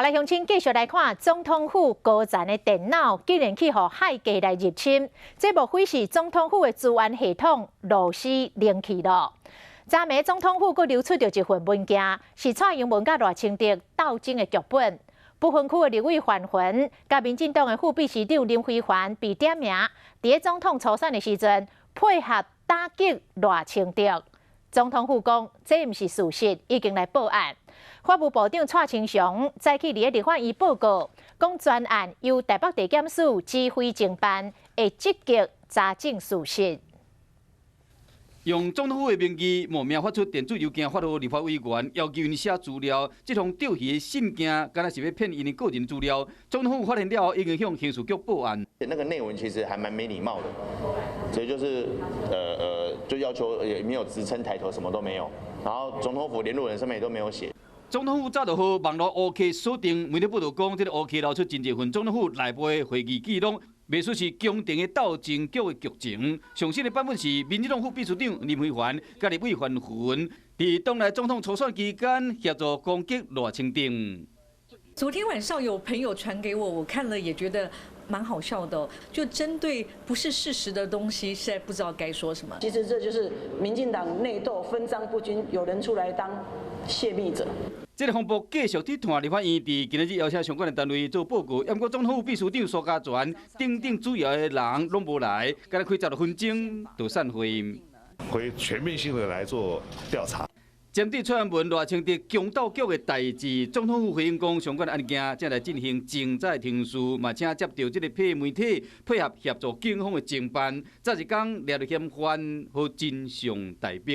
来，乡亲继续来看总统府高层的电脑竟然去互海盗来入侵，这莫非是总统府的资源系统螺丝灵去了？昨暝总统府阁流出着一份文件，是蔡英文甲赖清德斗争的剧本。不分区的立委范云，甲民进党的副秘书长林飞帆被点名，伫总统初选的时阵配合打击赖清德。总统府讲，这毋是事实，已经来报案。法务部长蔡清祥再去伫立法院报告，讲专案由台北地检署指挥侦办，会积极查证事实。用总统府的名义冒名发出电子邮件发予立法委员，要求因写资料。这封钓鱼的信件，敢若是要骗因的个人资料。总统府发现了后，已经向刑事局报案。那个内文其实还蛮没礼貌的，所以就是就要求也没有职称抬头，什么都没有。然后总统府联络人上面也都没有写。总统府早就好网络 OK 锁定，媒体报道讲，这个 OK 流出真侪份总统府内部的会议记录。未说是宫廷的斗争局的剧情，上新的版本是民进党副秘书长林飞帆甲立委范云，伫党内总统初选期间协助攻击赖清德。昨天晚上有朋友传给我，我看了也觉得蛮好笑的，就针对不是事实的东西，实在不知道该说什么。其实这就是民进党内斗、分赃不均，有人出来当泄密者。这个风波继续伫团立法院伫今日邀请相关的单位做报告，不过总统府秘书长苏家全等主要的人拢无来，刚才开10多分钟就散会。会全面性的来做调查。针对蔡英文赖清德强盗局的代志，总统府回应讲，相关的案件正来进行正在庭事，嘛请接到这个批媒体配合协助警方的侦办，早一天抓到嫌犯和真相大白。